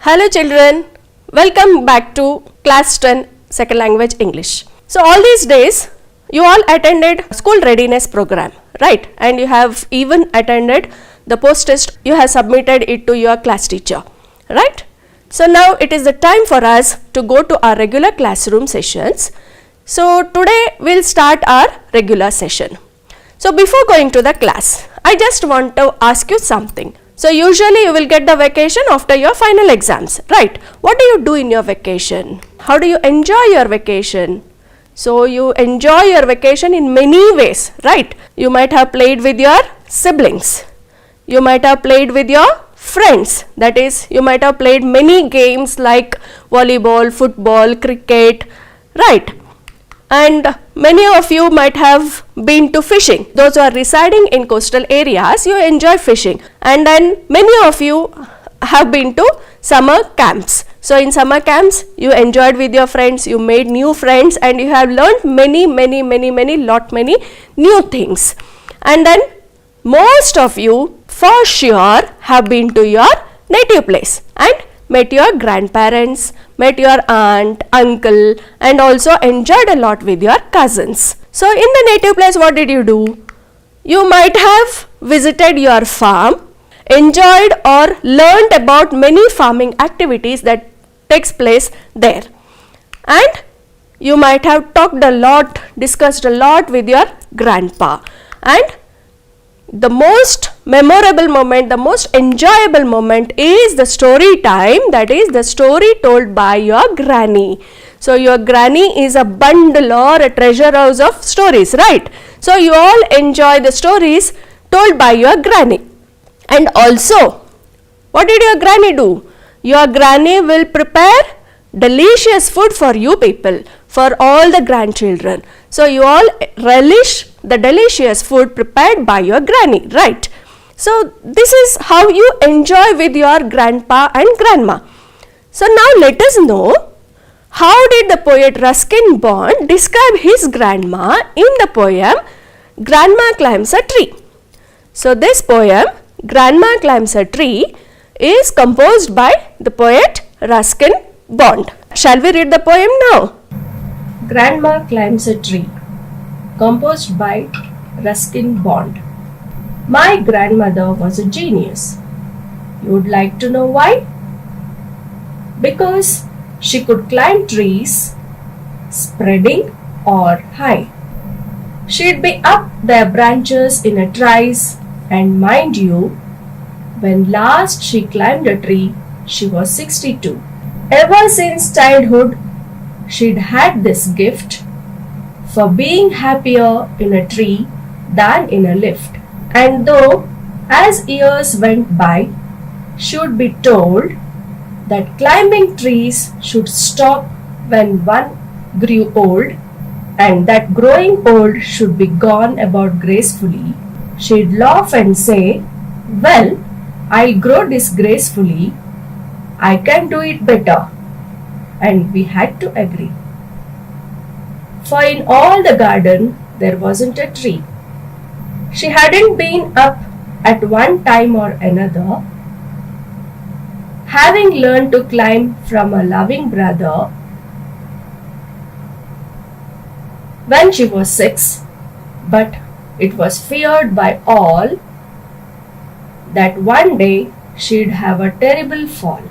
Hello children, welcome back to class 10 second language English. So all these days you all attended school readiness program, right? And you have even attended the post test, you have submitted it to your class teacher, right? So now it is the time for us to go to our regular classroom sessions. So today we'll start our regular session. So before going to the class, I just want to ask you something. So usually you will get the vacation after your final exams, right? What do you do in your vacation? How do you enjoy your vacation? So you enjoy your vacation in many ways, right? You might have played with your siblings. You might have played with your friends. That is, you might have played many games like volleyball, football, cricket, right? And many of you might have been to fishing. Those who are residing in coastal areas, you enjoy fishing. And then many of you have been to summer camps. So in summer camps, you enjoyed with your friends, you made new friends, and you have learned many new things. And then most of you for sure have been to your native place and met your grandparents, met your aunt, uncle, and also enjoyed a lot with your cousins. So in the native place, what did you do? You might have visited your farm, enjoyed or learned about many farming activities that takes place there. And you might have talked a lot, discussed a lot with your grandpa. And the most memorable moment, the most enjoyable moment is the story time, that is the story told by your granny. So your granny is a bundle or a treasure house of stories, right? So you all enjoy the stories told by your granny. And also, what did your granny do? Your granny will prepare delicious food for you people, for all the grandchildren. So you all relish the delicious food prepared by your granny, right? So this is how you enjoy with your grandpa and grandma. So now let us know, how did the poet Ruskin Bond describe his grandma in the poem Grandma Climbs a Tree? So this poem, Grandma Climbs a Tree, is composed by the poet Ruskin Bond. Shall we read the poem now? Grandma Climbs a Tree, composed by Ruskin Bond. My grandmother was a genius. You would like to know why? Because she could climb trees, spreading or high. She'd be up their branches in a trice, and mind you, when last she climbed a tree, she was 62. Ever since childhood, she'd had this gift for being happier in a tree than in a lift. And though as years went by, she would be told that climbing trees should stop when one grew old, and that growing old should be gone about gracefully, she'd laugh and say, "Well, I'll grow disgracefully. I can do it better." And we had to agree. For in all the garden there wasn't a tree she hadn't been up at one time or another, having learned to climb from a loving brother when she was 6, but it was feared by all that one day she'd have a terrible fall.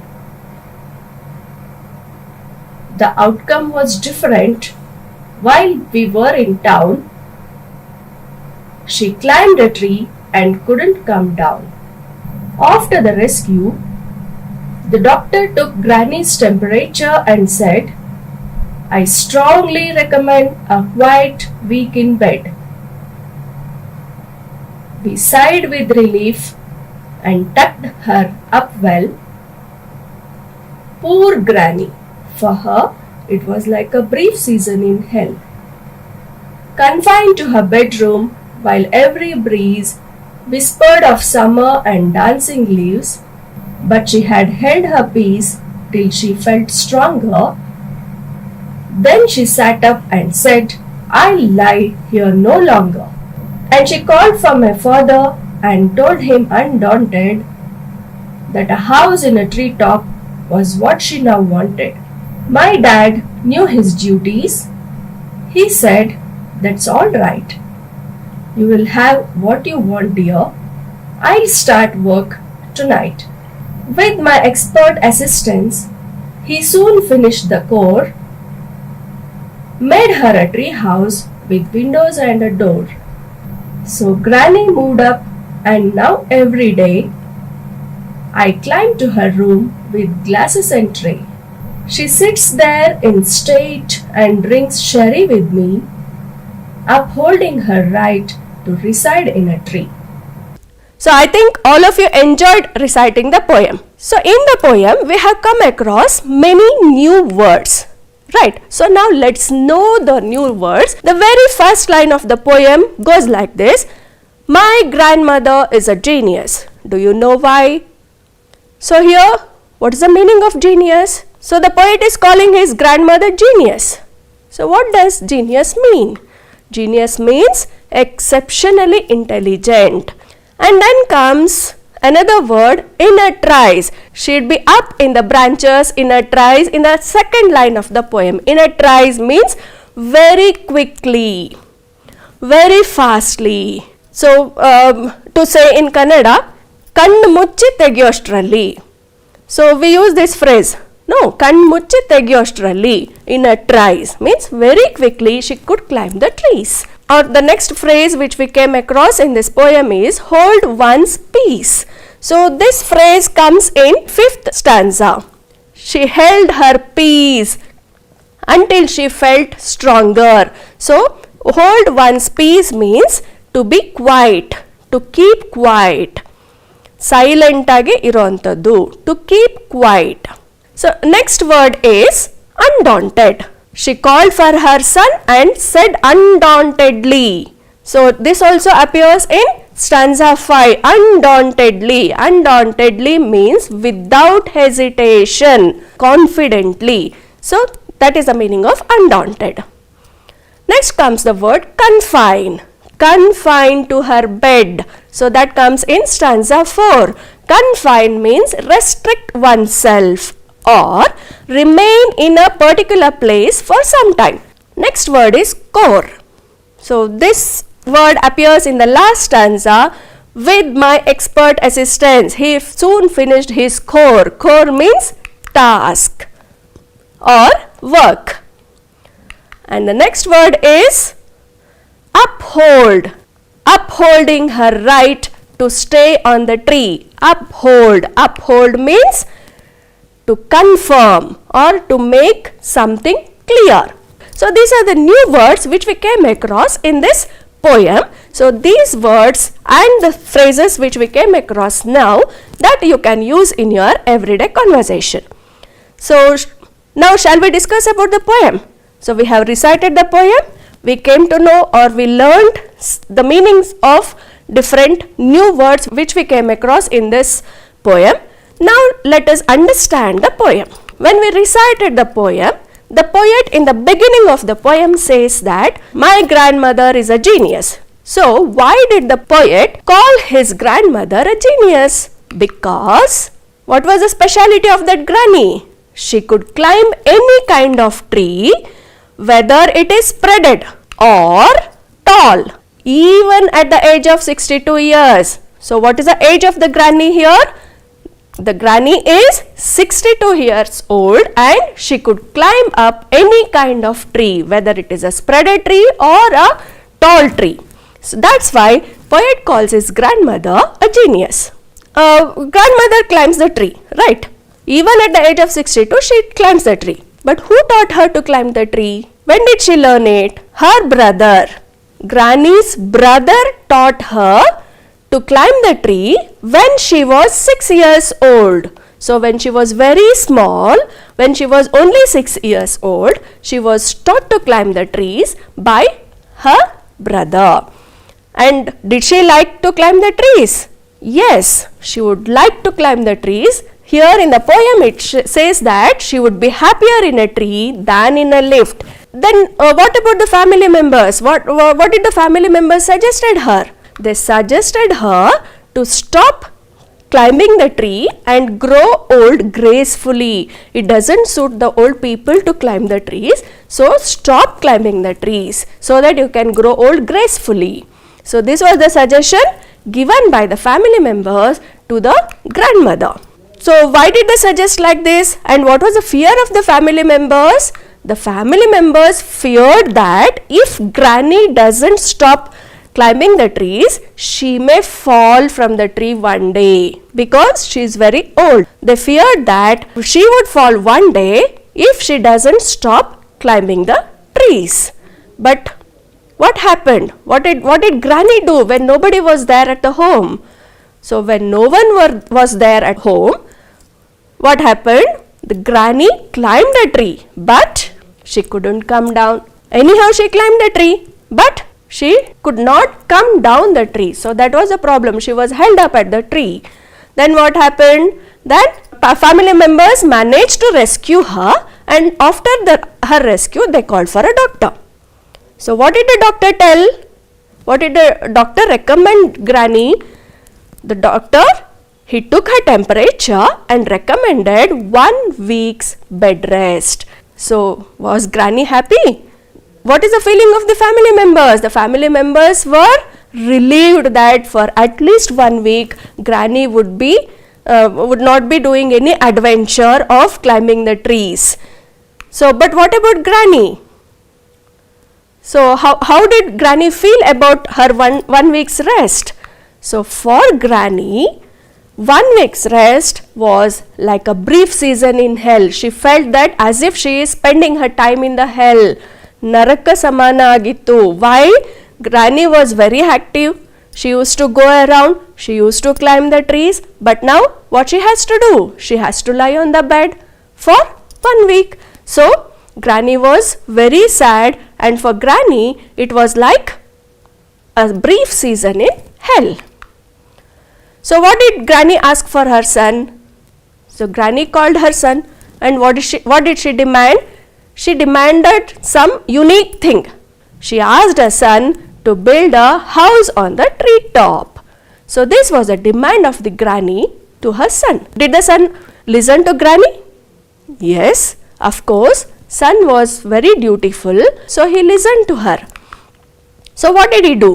The outcome was different. While we were in town, she climbed a tree and couldn't come down. After the rescue, the doctor took Granny's temperature and said, "I strongly recommend a quiet week in bed." We sighed with relief and tucked her up well. Poor Granny, for her it was like a brief season in hell. Confined to her bedroom, while every breeze whispered of summer and dancing leaves, but she had held her peace till she felt stronger. Then she sat up and said, "I'll lie here no longer." And she called for my father and told him undaunted that a house in a treetop was what she now wanted. My dad knew his duties. He said, "That's all right. You will have what you want, dear. I'll start work tonight." With my expert assistance, he soon finished the core, made her a tree house with windows and a door. So Granny moved up, and now every day I climb to her room with glasses and tray. She sits there in state and drinks sherry with me, upholding her right to reside in a tree. So I think all of you enjoyed reciting the poem. So in the poem we have come across many new words. Right. So now let's know the new words. The very first line of the poem goes like this. My grandmother is a genius. Do you know why? So here, what is the meaning of genius? So the poet is calling his grandmother genius. So what does genius mean? Genius means exceptionally intelligent. And then comes another word, in a trice. She'd be up in the branches, in a trice, in the second line of the poem. In a trice means very quickly, very fastly. So to say in Kannada, kannu muಚ್ಚಿ ತೆಗೆಯೋಷ್ಟರಲ್ಲಿ. So we use this phrase. No, kannu muಚ್ಚಿ ತೆಗೆಯೋಷ್ಟರಲ್ಲಿ. In a trice means very quickly she could climb the trees. Or the next phrase which we came across in this poem is hold one's peace. So this phrase comes in 5th stanza. She held her peace until she felt stronger. So hold one's peace means to be quiet, to keep quiet. Silent agi iruantaddu, to keep quiet. So next word is undaunted. She called for her son and said undauntedly. So this also appears in stanza 5. Undauntedly. Undauntedly means without hesitation, confidently. So that is the meaning of undaunted. Next comes the word confine. Confine to her bed. So that comes in stanza 4. Confine means restrict oneself or remain in a particular place for some time. Next word is core. So this word appears in the last stanza. With my expert assistance, he soon finished his core. Core means task or work. And the next word is uphold. Upholding her right to stay on the tree. Uphold. Uphold means to confirm or to make something clear. So these are the new words which we came across in this poem. So these words and the phrases which we came across now, that you can use in your everyday conversation. So now shall we discuss about the poem? So we have recited the poem. We came to know or we learned the meanings of different new words which we came across in this poem. Now let us understand the poem. When we recited the poet in the beginning of the poem says that my grandmother is a genius. So why did the poet call his grandmother a genius? Because what was the speciality of that granny? She could climb any kind of tree, whether it is spreaded or tall, even at the age of 62 years. So what is the age of the granny here? The granny is 62 years old and she could climb up any kind of tree, whether it is a spreaded tree or a tall tree. So that's why poet calls his grandmother a genius. Grandmother climbs the tree, right? Even at the age of 62, she climbs the tree. But who taught her to climb the tree? When did she learn it? Her brother. Granny's brother taught her to climb the tree when she was 6 years old. So when she was very small, when she was only 6 years old, she was taught to climb the trees by her brother. And did she like to climb the trees? Yes, she would like to climb the trees. Here in the poem it says that she would be happier in a tree than in a lift. Then what about the family members? What did the family members suggested her? They suggested her to stop climbing the tree and grow old gracefully. It doesn't suit the old people to climb the trees. So stop climbing the trees so that you can grow old gracefully. So this was the suggestion given by the family members to the grandmother. So why did they suggest like this, and what was the fear of the family members? The family members feared that if Granny doesn't stop climbing the trees, she may fall from the tree one day because she is very old. They feared that she would fall one day if she doesn't stop climbing the trees. But what happened? What did Granny do when nobody was there at the home? So when no one was there at home, what happened? The Granny climbed the tree, but she couldn't come down. Anyhow, she climbed the tree, but she could not come down the tree. So that was a problem. She was held up at the tree. Then what happened? Then family members managed to rescue her, and after her rescue, they called for a doctor. So what did the doctor tell? What did the doctor recommend Granny? The doctor, he took her temperature and recommended 1 week's bed rest. So was Granny happy? What is the feeling of the family members? The family members were relieved that for at least 1 week, Granny would not be doing any adventure of climbing the trees. So, but what about Granny? So, how did Granny feel about her one week's rest? So, for Granny, 1 week's rest was like a brief season in hell. She felt that as if she is spending her time in the hell. Naraka samana agittu. Why? Granny was very active. She used to go around. She used to climb the trees. But now what she has to do? She has to lie on the bed for 1 week. So Granny was very sad, and for Granny it was like a brief season in hell. So what did Granny ask for her son? So Granny called her son, and what did she demand? She demanded some unique thing. She asked her son to build a house on the tree top. So this was a demand of the Granny to her son. Did the son listen to Granny? Yes, of course. Son was very dutiful, so he listened to her. So what did he do?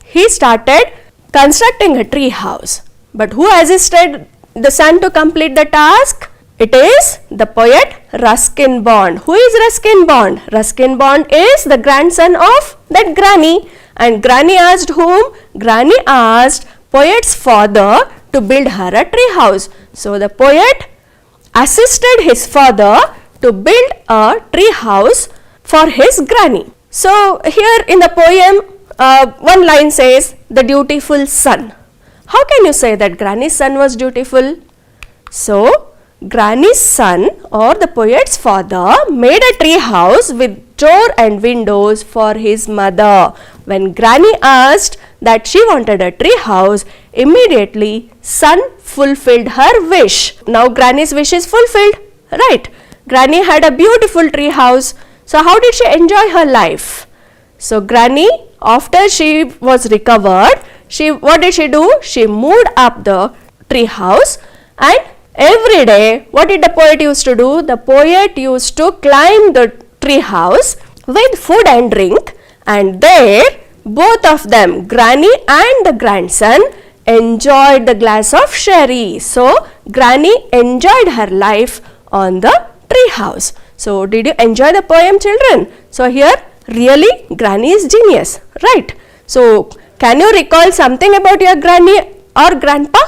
He started constructing a tree house. But who assisted the son to complete the task? It is the poet Ruskin Bond. Who is Ruskin Bond? Ruskin Bond is the grandson of that Granny. And Granny asked whom? Granny asked poet's father to build her a tree house. So the poet assisted his father to build a tree house for his Granny. So here in the poem, one line says, the dutiful son. How can you say that Granny's son was dutiful? So Granny's son or the poet's father made a tree house with door and windows for his mother. When Granny asked that she wanted a tree house, immediately son fulfilled her wish. Now Granny's wish is fulfilled, right? Granny had a beautiful tree house. So how did she enjoy her life? So Granny, after she was recovered, what did she do? She moved up the tree house, and every day, what did the poet used to do? The poet used to climb the tree house with food and drink, and there both of them, Granny and the grandson, enjoyed the glass of sherry. So Granny enjoyed her life on the tree house. So did you enjoy the poem, children? So here really Granny is genius, right? So can you recall something about your Granny or grandpa?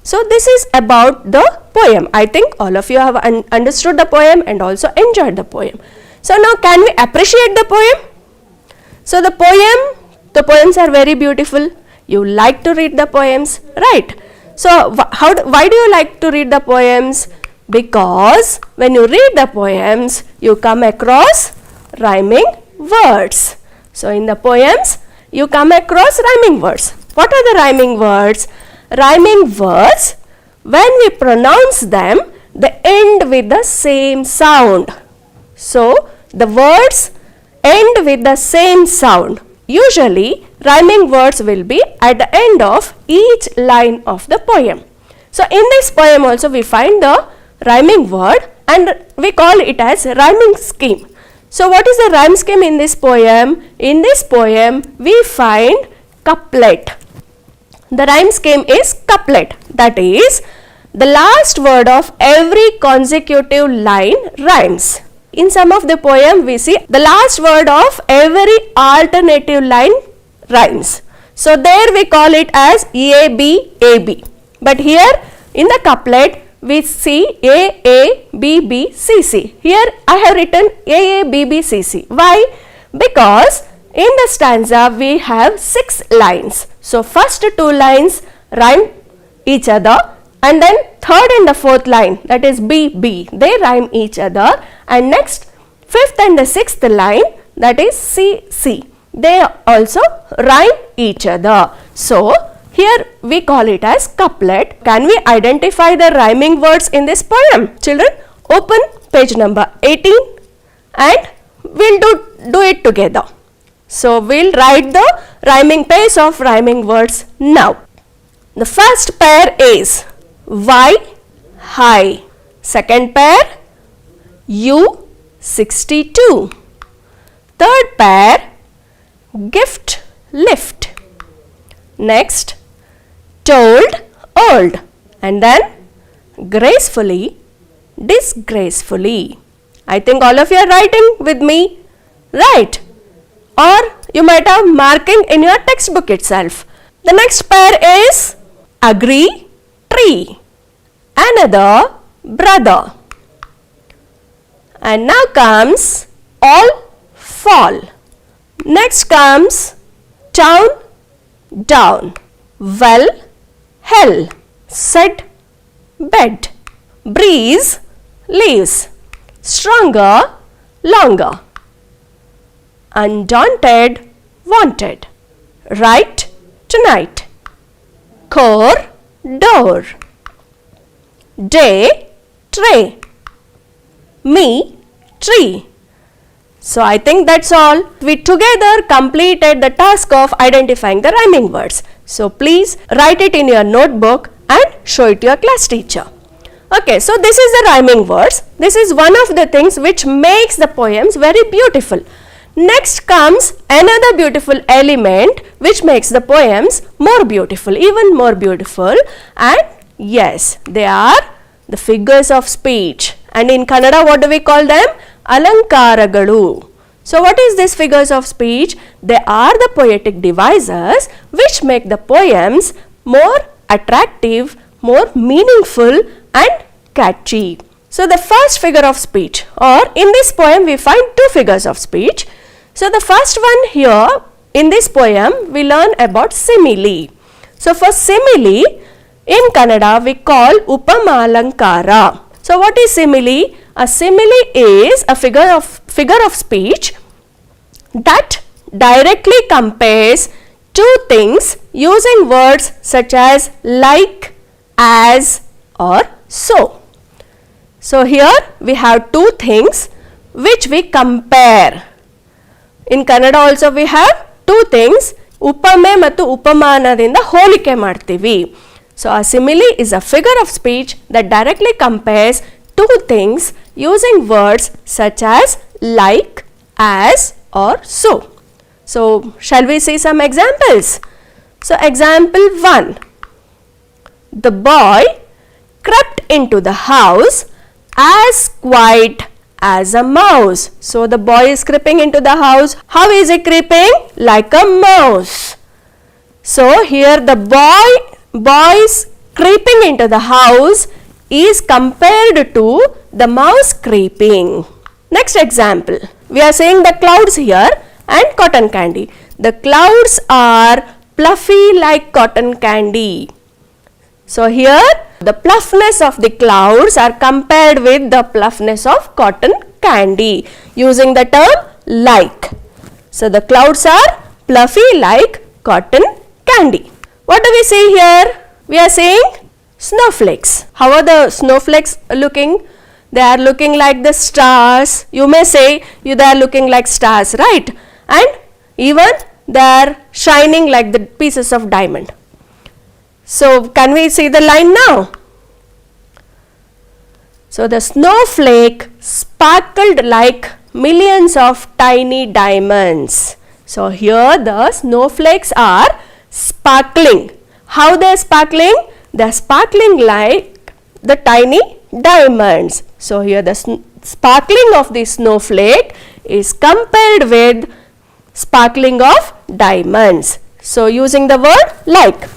So this is about the poem. I think all of you have understood the poem and also enjoyed the poem. So now can we appreciate the poem? So the poems are very beautiful. You like to read the poems, right? So why do you like to read the poems? Because when you read the poems, you come across rhyming words. So in the poems, you come across rhyming words. What are the rhyming words? Rhyming words, when we pronounce them, they end with the same sound. So the words end with the same sound. Usually, rhyming words will be at the end of each line of the poem. So in this poem also we find the rhyming word and we call it as rhyming scheme. So what is the rhyme scheme in this poem? In this poem we find couplet. The rhyme scheme is couplet, that is, the last word of every consecutive line rhymes. In some of the poem we see the last word of every alternative line rhymes. So there we call it as A-B, A-B. But here in the couplet we see A, B, B, C, C. Here I have written A, B, B, C, C. Why? Because in the stanza we have 6 lines. So first 2 lines rhyme each other, and then third and the fourth line, that is B, B, they rhyme each other, and next 5th and the 6th line, that is C, C, they also rhyme each other. So here we call it as couplet. Can we identify the rhyming words in this poem? Children, open page number 18 and we'll do it together. So we'll write the rhyming pairs of rhyming words now. The first pair is Y, high. Second pair, U, 62. Third pair, gift, lift. Next, told, old. And then gracefully, disgracefully. I think all of you are writing with me, right? Or you might have marking in your textbook itself. The next pair is agree, tree. Another, brother. And now comes all, fall. Next comes town, down. Well, hell. Said, bed. Breeze, leaves. Stronger, longer. Undaunted, wanted. Right, tonight. Core, door. Day, tray. Me, tree. So I think that's all. We together completed the task of identifying the rhyming words. So please write it in your notebook and show it to your class teacher. Okay, so this is the rhyming words. This is one of the things which makes the poems very beautiful. Next comes another beautiful element which makes the poems more beautiful, even more beautiful, and yes, they are the figures of speech. And in Kannada, what do we call them? Alankaragalu. So what is these figures of speech? They are the poetic devices which make the poems more attractive, more meaningful and catchy. So the first figure of speech, or in this poem we find 2 figures of speech. So the first one here in this poem we learn about simile. So for simile in Kannada we call upamalankara. So what is simile? A simile is a figure of speech that directly compares 2 things using words such as like, as or so. So here we have 2 things which we compare. In Kannada also we have 2 things, upame ಮತ್ತು ಉಪಮಾನದಿಂದ ಹೋಲಿಕೆ ಮಾಡ್ತೀವಿ. So a simile is a figure of speech that directly compares 2 things using words such as like, as or so. So shall we see some examples? So example 1. The boy crept into the house as quiet as a mouse. So the boy is creeping into the house. How is he creeping? Like a mouse. So here the boy's creeping into the house is compared to the mouse creeping. Next example. We are seeing the clouds here and cotton candy. The clouds are fluffy like cotton candy. So here the fluffness of the clouds are compared with the fluffness of cotton candy using the term like. So the clouds are fluffy like cotton candy. What do we see here? We are seeing snowflakes. How are the snowflakes looking? They are looking like the stars. You may say they are looking like stars, right? And even they are shining like the pieces of diamond. So can we see the line now? So the snowflake sparkled like millions of tiny diamonds. So here the snowflakes are sparkling. How they are sparkling? They are sparkling like the tiny diamonds. So here the sparkling of the snowflake is compared with sparkling of diamonds. So using the word like.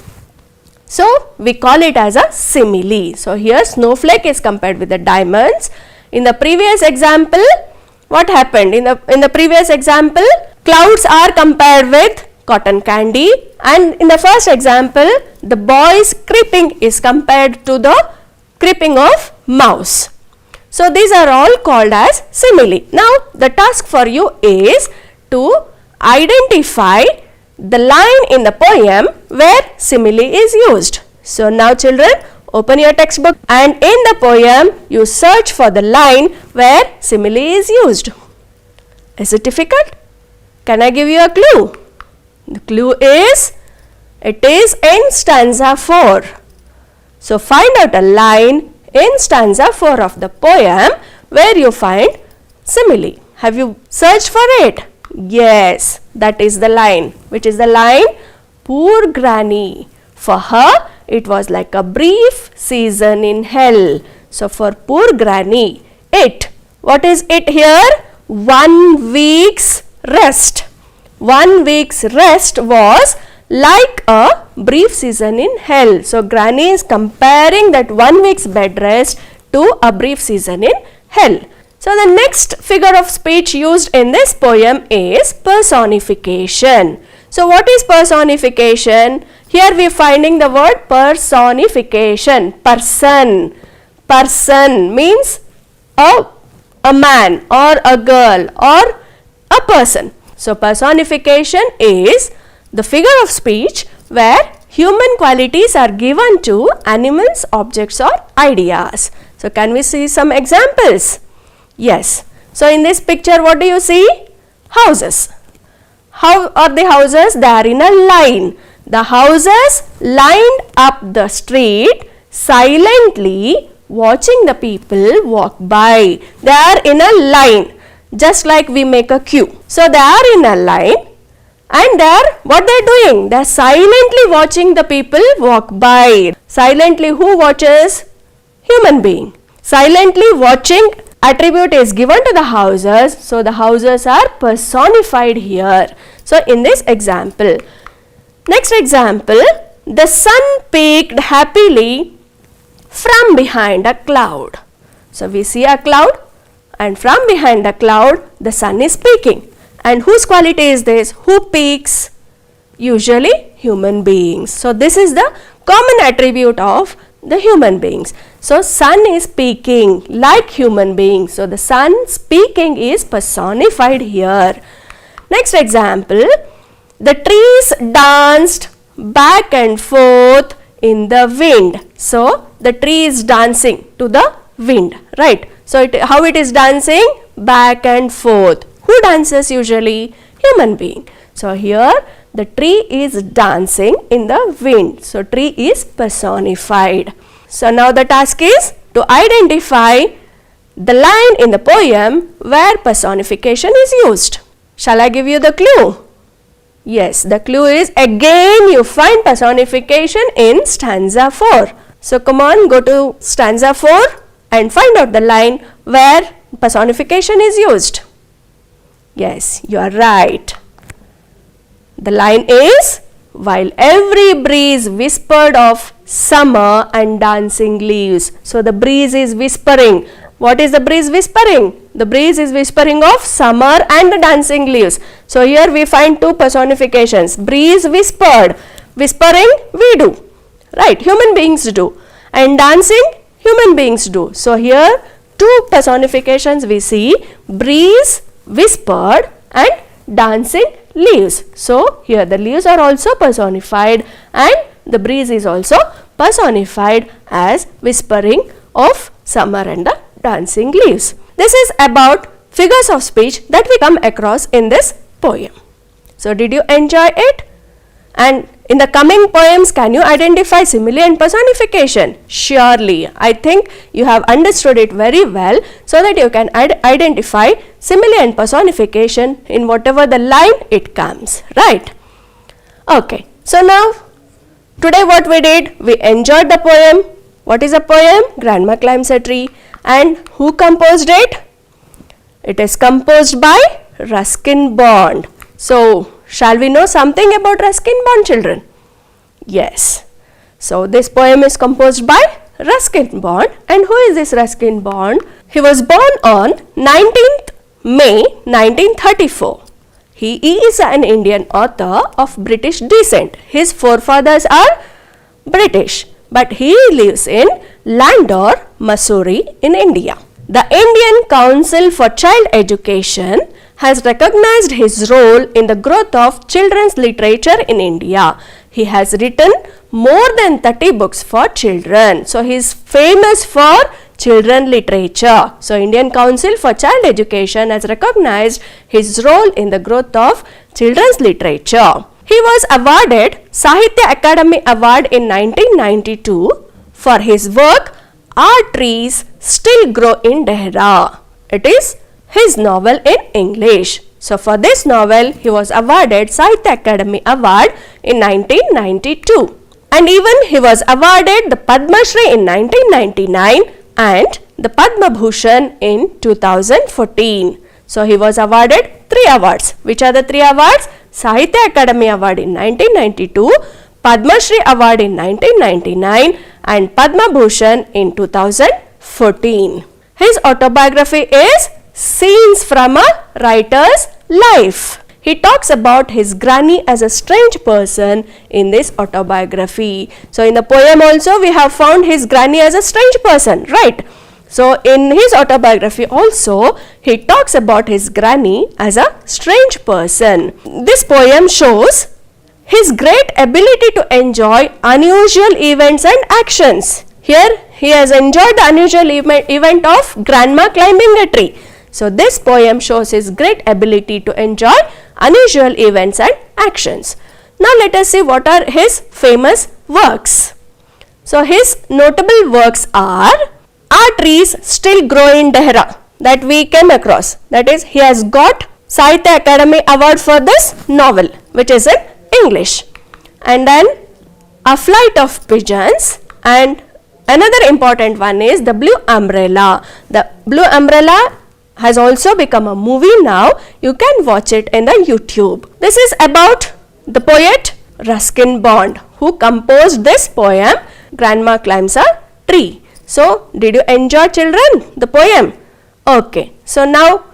So we call it as a simile. So here snowflake is compared with the diamonds. In the previous example, what happened? In the previous example, clouds are compared with cotton candy, and in the first example, the boy's creeping is compared to the creeping of mouse. So these are all called as simile. Now the task for you is to identify the line in the poem where simile is used. So now children, open your textbook and in the poem you search for the line where simile is used. Is it difficult? Can I give you a clue? The clue is, it is in stanza 4. So find out a line in stanza 4 of the poem where you find simile. Have you searched for it? Yes, that is the line. Which is the line? Poor granny. For her, it was like a brief season in hell. So for poor granny, it. What is it here? 1 week's rest. 1 week's rest was like a brief season in hell. So granny is comparing that 1 week's bed rest to a brief season in hell. So the next figure of speech used in this poem is personification. So what is personification? Here we are finding the word personification. Person. Person means a man or a girl or a person. So personification is the figure of speech where human qualities are given to animals, objects or ideas. So can we see some examples? Yes. So in this picture, what do you see? Houses. How are the houses? They are in a line. The houses lined up the street silently watching the people walk by. They are in a line, just like we make a queue. So they are in a line and they are, what they are doing? They are silently watching the people walk by. Silently who watches? Human being. Silently watching attribute is given to the houses. So the houses are personified here. So in this example. Next example, the sun peeked happily from behind a cloud. So we see a cloud and from behind the cloud the sun is peeking. And whose quality is this? Who peeks? Usually human beings. So this is the common attribute of the human beings. So sun is peeking like human beings. So the sun speaking is personified here. Next example, the trees danced back and forth in the wind. So the tree is dancing to the wind, right? So how it is dancing? Back and forth. Who dances usually? Human being. So here the tree is dancing in the wind. So tree is personified. So now the task is to identify the line in the poem where personification is used. Shall I give you the clue? Yes, the clue is again you find personification in stanza 4. So come on, go to stanza 4 and find out the line where personification is used. Yes, you are right. The line is, while every breeze whispered of summer and dancing leaves. So the breeze is whispering. What is the breeze whispering? The breeze is whispering of summer and dancing leaves. So here we find two personifications. Breeze whispered. Whispering we do. Right, human beings do. And dancing human beings do. So here two personifications we see. Breeze whispered and dancing leaves. So here the leaves are also personified and the breeze is also personified as whispering of summer and the dancing leaves. This is about figures of speech that we come across in this poem. So did you enjoy it? And In the coming poems, can you identify simile and personification? Surely. I think you have understood it very well so that you can identify simile and personification in whatever the line it comes. Right? Okay. So now, today what we did? We enjoyed the poem. What is a poem? Grandma climbs a tree. And who composed it? It is composed by Ruskin Bond. So, shall we know something about Ruskin Bond, children? Yes. So, this poem is composed by Ruskin Bond. And who is this Ruskin Bond? He was born on 19th May 1934. He is an Indian author of British descent. His forefathers are British, but he lives in Landor, Missouri in India. The Indian Council for Child Education has recognized his role in the growth of children's literature in India. He has written more than 30 books for children. So, he is famous for children literature. So, Indian Council for Child Education has recognized his role in the growth of children's literature. He was awarded Sahitya Akademi Award in 1992 for his work Our Trees Still Grow in Dehra. It is his novel in English. So, for this novel, he was awarded Sahitya Akademi Award in 1992. And even he was awarded the Padma Shri in 1999 and the Padma Bhushan in 2014. So, he was awarded 3 awards. Which are the 3 awards? Sahitya Akademi Award in 1992, Padma Shri Award in 1999 and Padma Bhushan in 2014. His autobiography is Scenes from a Writer's Life. He talks about his granny as a strange person in this autobiography. So, in the poem also we have found his granny as a strange person, right? So, in his autobiography also, he talks about his granny as a strange person. This poem shows his great ability to enjoy unusual events and actions. Here, he has enjoyed the unusual event of grandma climbing a tree. So, this poem shows his great ability to enjoy unusual events and actions. Now, let us see what are his famous works. So, his notable works are Our Trees Still Grow in Dehra, that we came across. That is, he has got Sahitya Akademi Award for this novel, which is in English. And then A Flight of Pigeons, and another important one is The Blue Umbrella. The Blue Umbrella has also become a movie now. You can watch it in the YouTube. This is about the poet Ruskin Bond, who composed this poem Grandma Climbs a Tree. So, did you enjoy, children, the poem? Okay. So, now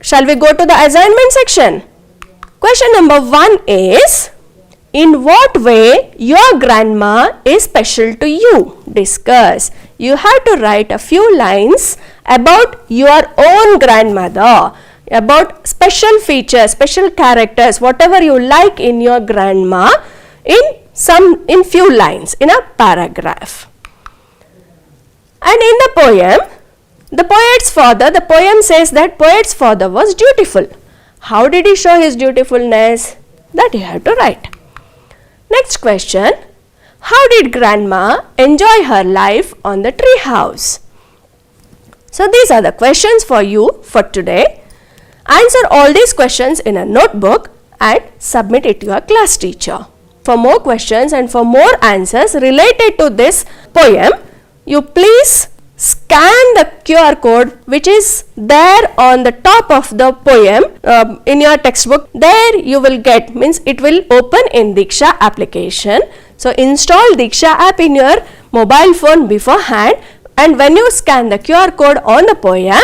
shall we go to the assignment section? Question number 1 is, in what way your grandma is special to you? Discuss. You have to write a few lines about your own grandmother, about special features, special characters, whatever you like in your grandma in few lines, in a paragraph. And in the poem, the poem says that poet's father was dutiful. How did he show his dutifulness? That you have to write. Next question, how did grandma enjoy her life on the tree house? So, these are the questions for you for today. Answer all these questions in a notebook and submit it to your class teacher. For more questions and for more answers related to this poem, you please scan the QR code which is there on the top of the poem in your textbook. There you will get, means it will open in Diksha application. So, install Diksha app in your mobile phone beforehand, and when you scan the QR code on the poem,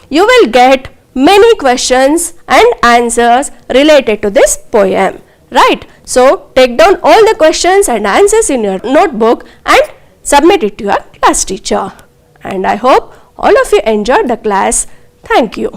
you will get many questions and answers related to this poem, right? So, take down all the questions and answers in your notebook and submit it to your class teacher. And I hope all of you enjoyed the class. Thank you.